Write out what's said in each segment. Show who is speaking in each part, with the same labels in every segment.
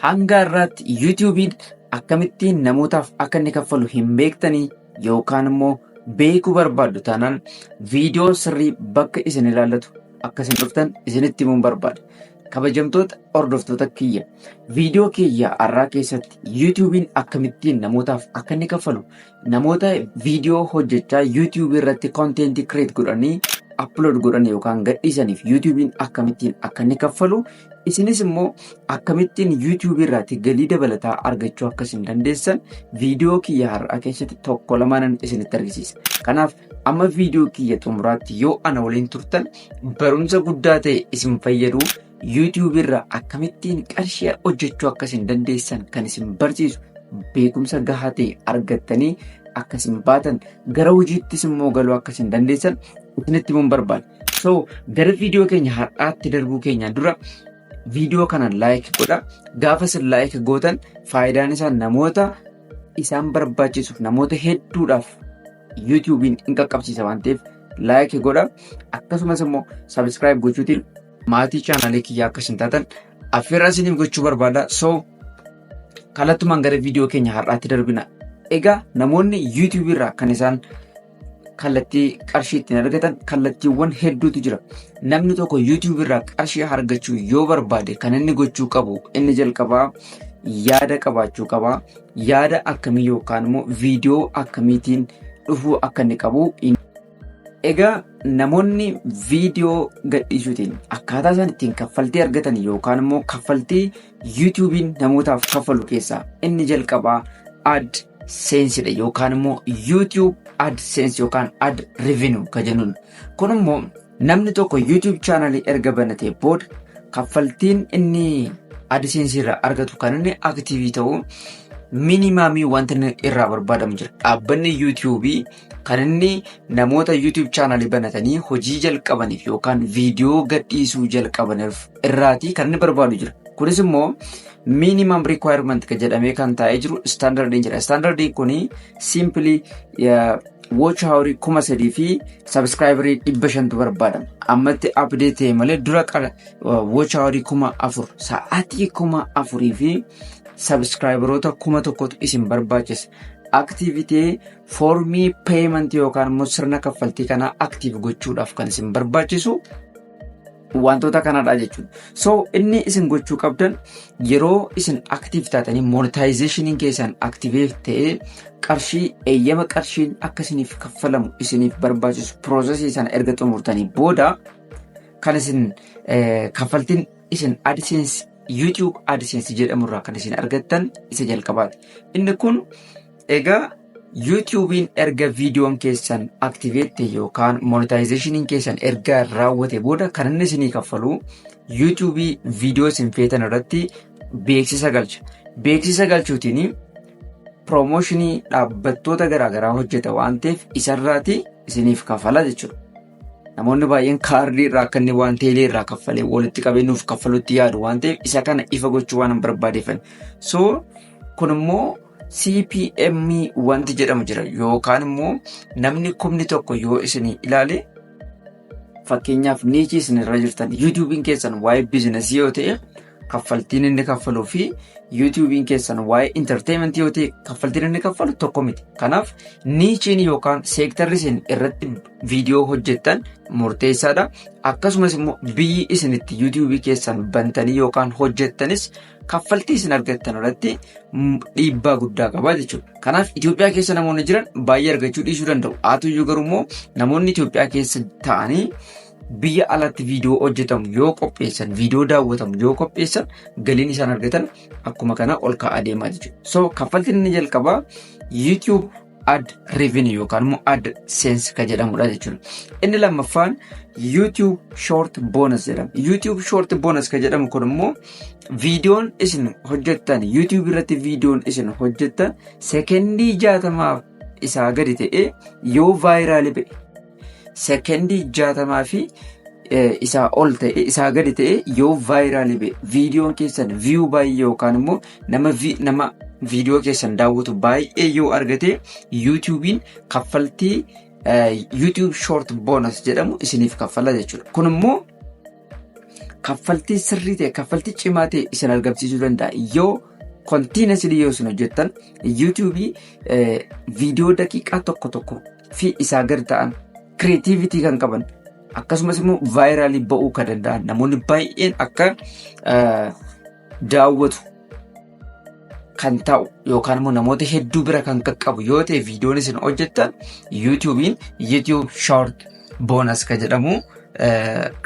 Speaker 1: hanga irratti YouTube'n akkamittiin namootaaf akka inni kaffalu hin beektanii yookaan immoo beekuu barbaaddu taanaan viidiyoo sirrii bakka isin ilaallatu akkasin dhuftan isinitti himuun barbaada. Kabajamtoota hordoftoota kiyya viidiyoo kiyya har'aa keessatti YouTube'n akkamittiin namootaaf akka inni kaffalu namoota viidiyoo hojjechaa YouTube irratti content create godhanii upload godhanii yookaan gadhiisaniif YouTube'n akkamittiin akka inni kaffalu isinis immoo akkamittiin YouTube irratti galii dabalataa argachuu akkasin dandeessan viidiyoo kiyya har'aa keessatti tokko lamaanan isinitti argisiisa. Kanaaf amma viidiyoo kiyya xumuraatti yoo ana waliin turtan barumsa guddaa ta'e isin fayyadu YouTube irraa akkamittiin qarshii hojjechuu akkasin dandeessan kan isin barsiisu beekumsa gahaa ta'e argattanii akkasin baatan gara hojiittis immoo galuu akkasin dandeessan isinitti himuun barbaada. So gara viidiyoo keenya har'aatti darbuu keenyaan dura viidiyoo kana like godha. Gaafa isin like gootan faayidaan isaa namoota isaan barbaachisuuf namoota hedduudhaaf YouTube'n in qaqqabsiisa waan ta'eef like godha. Akkasumas immoo subscribe gochuutiin maatii chaanaalii kiyyaa akkasin taatan affeerraa isiniif gochuu barbaada. So kallattumaan gara viidiyoo keenya har'aatti darbina. Egaa namoonni YouTube irraa kan isaan kallattii qarshii ittiin argatan kallattiiwwan hedduutu jira. Namni tokko YouTube irraa qarshii argachuu yoo barbaade kan inni gochuu qabu inni jalqabaa yaada qabaachuu qaba. Yaada akkamii yookaan immoo viidiyoo akkamiitiin dhufuu akka inni qabu. Egaa namoonni viidiyoo gadhiisuutiin akkaataa isaan ittiin kaffaltii argatan yookaan immoo kaffaltii YouTube'n namootaaf kaffalu keessaa inni jalqabaa AdSense dha yookaan immoo YouTube AdSense yookaan Ad Revenue ka jennuun. Kun immoo namni tokko YouTube chaanaalii erga banatee booda kaffaltiin inni AdSense irraa argatu kan inni aktiivii ta'u minimamii wanta irraa barbaadamu jira. Dhaabbanni YouTube kan inni namoota YouTube chaanaalii banatanii hojii jalqabaniif yookaan viidiyoo gadhiisuu jalqabaniif irraati kan inni barbaadu jira. Kunis immoo minimum requirement ka jedhamee kan taa'ee jiru standardiin jira. Standardiin kuni simply watch hour 3,000 fi subscriber 500 barbaadama. Ammatti update malee dura watch hour 4,000 sa'aatii 4,000 fi subscriberota 1,000 isin barbaachisa. Activity formii payment yookaan immoo sirna kaffaltii kana active gochuudhaaf kan isin barbaachisu wantoota kanadha jechuudha. So inni isin gochuu qabdan yeroo isin active taatanii monetization keessan activate ta'ee qarshii eeyyama qarshiin akka isiniif kaffalamu isiniif barbaachisu process sana erga xumurtanii booda kan isin kaffaltiin isin AdSense YouTube AdSense jedhamurraa kan isin argattan isa jalqabaati. Inni kun egaa YouTube'n erga viidiyoon keessan activate yookaan monetization keessan erga raawwate booda kan inni isinii kaffalu YouTube viidiyoo isin feetan irratti beeksisa galcha. Beeksisa galchuutiin promotionii dhaabbattoota garaagaraa hojjeta waan ta'eef isarraati isiniif kaffala jechuudha. Namoonni baay'een kaardii irraa akka inni waan teelee irraa kaffalee walitti qabeenyuuf kaffalutti yaadu waan ta'eef isa kana ifa gochuu waan barbaadeefan. So kun immoo CPM wanti jedhamu jira yookaan immoo namni kumni tokko yoo isin ilaale fakkeenyaaf niichii isin irra jirtan YouTube'n keessan waa'ee business yoo ta'e kaffaltiin inni kaffaluu fi YouTube'n keessan waa'ee entertainment yoo ta'e kaffaltiin inni kaffalu tokko miti. Kanaaf niichiin yookaan seektarri isin irratti viidiyoo hojjettan murteessaadha. Akkasumas immoo biyyi isinitti YouTube keessan bantanii yookaan hojjettanis kaffaltii isin argattan irratti dhiibbaa guddaa qaba jechuudha. Kanaaf Itoophiyaa keessa namoonni jiran baay'ee argachuu dhiisuu danda'u. Haa ta'u garuu immoo namoonni Itoophiyaa keessa ta'anii biyya alatti viidiyoo hojjetamu yoo qopheessan viidiyoo daawwatamu yoo qopheessan galiin isaan argatan akkuma kana ol ka'aa deemaa jechuudha. So kaffaltiin inni jalqabaa YouTube Ad Revenue yookaan immoo AdSense ka jedhamudha jechuudha. Inni lammaffaan YouTube Short Bonus jedhama. YouTube Short Bonus ka jedhamu kun immoo viidiyoon isin hojjettan YouTube irratti viidiyoon isin hojjettan sekendii 60 isaa gadi ta'e yoo vaayiraalii ba'e sekendii 60 fi isaa ol ta'e isaa gadi ta'e yoo vaayiraalii ba'e viidiyoon keessan view baay'ee yookaan immoo nama viidiyoo keessan daawwatu baay'ee yoo argate YouTube'n kaffaltii YouTube Short Bonus jedhamu isiniif kaffala jechuudha. Kun immoo kaffaltii sirrii ta'e kaffaltii cimaa ta'e isin argamsiisuu danda'a yoo continuously yoo isin hojjettan YouTube viidiyoo daqiiqaa tokko fi isaa gad ta'an creativity kan qaban akkasumas immoo viral ba'uu kan danda'an namoonni baay'een akka daawwatu kan ta'u yookaan immoo namoota hedduu bira kan qaqqabu yoo ta'e viidiyoon isin hojjettan YouTube short bonus kan jedhamu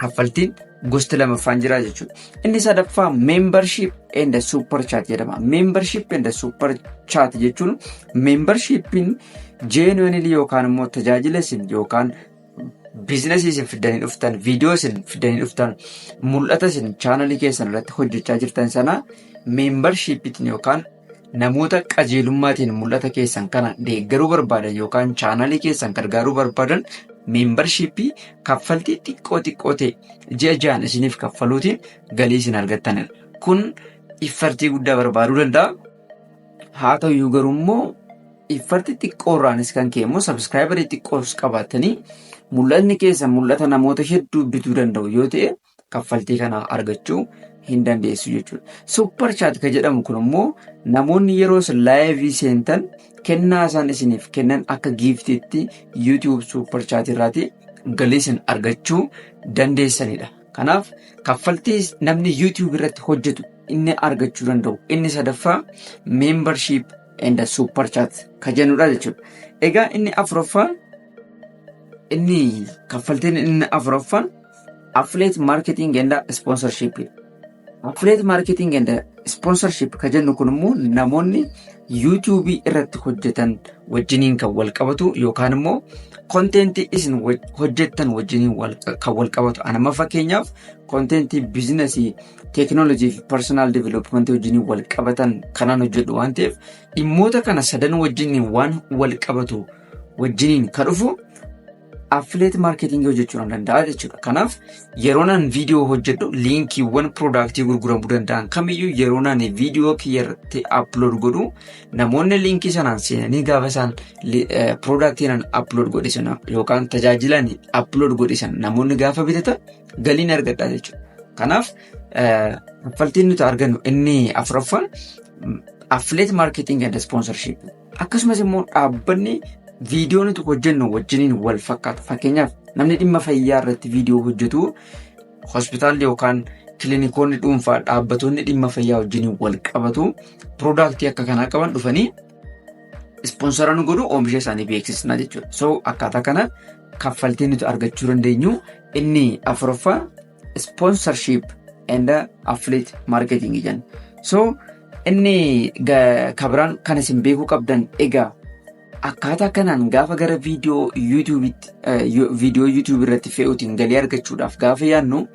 Speaker 1: kaffaltiin gosti lamaffaan jira jechuudha. Inni sadaffaa membership and super chat jedhama. Membership and super chat jechuun membershipiin genuinely yookaan immoo tajaajila isin yookaan biizinasii isin fidanii dhuftan viidiyoo isin fidanii dhuftan mul'ata isin chaanalii keessan irratti hojjechaa jirtan sana membershipiitiin yookaan namoota qajeelummaatiin mul'ata keessan kana deeggaruu barbaadan yookaan chaanalii keessan gargaaruu barbaadan membershipii kaffaltii xiqqoo ta'e ji'a ji'aan isiniif kaffaluutiin galii isin argattanidha. Kun iffartii guddaa barbaaduu danda'a. Haa ta'u garuu immoo iffartii xiqqoorraanis kan ka'e immoo sabskiraayibarii xiqqoos qabaatanii mul'atni keessan mul'ata namoota hedduu bituu danda'u yoo ta'e kaffaltii kana argachuu hin dandeessu jechuudha. Super chat kan jedhamu kun immoo namoonni yeroo isin laayivii seentan kennaa isaan isiniif kennan akka giiftiitti YouTube super chat irraati galii isin argachuu dandeessanidha. Kanaaf kaffaltii namni YouTube irratti hojjetu inni argachuu danda'u inni sadaffaa membership and super chat kan jennudha jechuudha. Egaa inni afuraffaan inni kaffaltiin inni afuraffaan affiliate marketing and sponsorship. Affiliate marketing and sponsorship kan jennu kun immoo namoonni YouTube irratti hojjetan wajjiniin kan wal qabatu yookaan immoo content isin hojjettan wajjiniin kan wal qabatu. Anama fakkeenyaaf content businessii technology fi personal development wajjiniin wal qabatan kanaan hojjedhu waan ta'eef dhimmoota kana sadan wajjiniin waan wal qabatu wajjiniin kan dhufu affiliate marketing hojjechuu danda'a jechuudha. Kanaaf yeroo naan viidiyoo hojjedhu linkiiwwan product gurguramuu danda'an kamiyyuu yeroo naan viidiyoo kiyyatti upload godhu namoonni linkii sanaan seenanii gaafa isaan product naan upload godhisan yookaan tajaajilan upload godhisan namoonni gaafa bitatan galiin argadha jechuudha. Kanaaf kaffaltiin nuti argannu inni afuraffaan affiliate marketing and sponsorship. Akkasumas immoo dhaabbanni viidiyoo nuti hojjennu wajjiniin wal fakkaatu. Fakkeenyaaf namni dhimma fayyaa irratti viidiyoo hojjetu hospitaalli yookaan kiliinikoonni dhuunfaa dhaabbattoonni dhimma fayyaa wajjiniin wal qabatu product akka kanaa qaban dhufanii sponsora nu godhu oomisha isaanii beeksisna jechuudha. So akkaataa kana kaffaltii nuti argachuu dandeenyu inni afuraffaa sponsorship and affiliate marketing jenna. So inni kabiraan kan isin beekuu qabdan egaa akkaataa kanaan gaafa gara viidiyoo YouTube irratti fe'uutiin galii argachuudhaaf gaafa yaadnu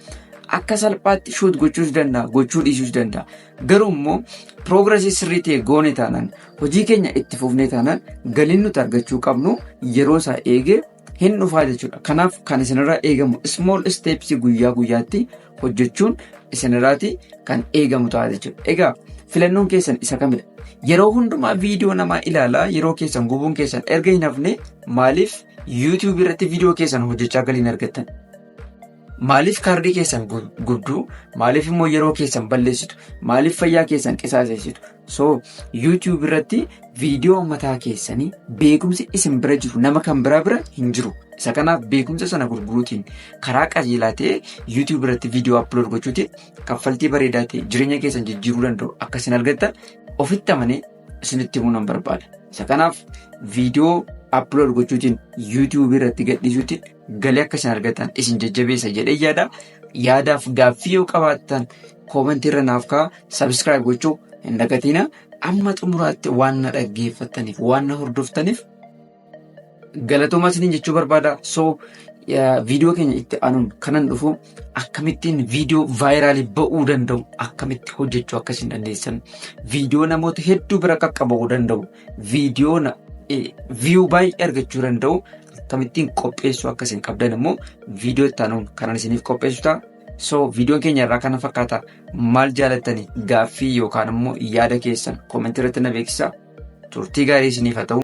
Speaker 1: akka salphaatti shoot gochuus danda'a gochuu dhiisuus danda'a. Garuu immoo progressii sirrii ta'e goone taanaan hojii keenya itti fufnee taanaan galiin nuti argachuu qabnu yeroo isaa eegee hin dhufaa jechuudha. Kanaaf kan isinirraa eegamu small steps guyyaa guyyaatti hojjechuun isinirraati kan eegamu ta'a jechuudha. Egaa filannoon keessan isa kamidha? Yeroo hundumaa viidiyoo namaa ilaalaa yeroo keessan gubuun keessan erga hin hafne maaliif YouTube irratti viidiyoo keessan hojjechaa galiin argattan? Maaliif kaardii keessan gubduu? Maaliif immoo yeroo keessan balleessitu? Maaliif fayyaa keessan qisaaseessitu? So YouTube irratti viidiyoo mataa keessanii beekumsi isin bira jiru nama kan bira hin jiru. Isa kanaaf beekumsa sana gurguruutiin karaa qajeelaa ta'e YouTube irratti viidiyoo upload gochuutiin kaffaltii bareedaa ta'e jireenya keessan jijjiiruu danda'u akkasiin argattan ofitti amanee isinitti himuun barbaada. Isa kanaaf viidiyoo upload gochuutiin YouTube irratti gadhiisuutiin galii akkasiin argattan isin jajjabeessa jedhee yaada. Yaadaaf gaaffii yoo qabaattan koomentii irra naaf kaa'aa, subscribe gochuu hin dagatina. Amma xumuraatti waan na dhaggeeffattaniif waan na hordoftaniif galatoomaa isiniin jechuu barbaada. So viidiyoo keenya itti aanuun kanan dhufu akkamittiin viidiyoo vaayiraalii ba'uu danda'u akkamitti hojjechuu akkasiin dandeessan viidiyoo namoota hedduu bira qaqqabuu danda'u viidiyoo view baay'ee argachuu danda'u akkamittiin qopheessuu akkasiin qabdan immoo viidiyoo itti aanuun kanan isiniif qopheessu ta'a. So viidiyoon keenya irraa kana fakkaata. Maal jaalattanii gaaffii yookaan immoo yaada keessan koomentii irratti na beeksisaa. Turtii gaarii isiniif haa ta'u.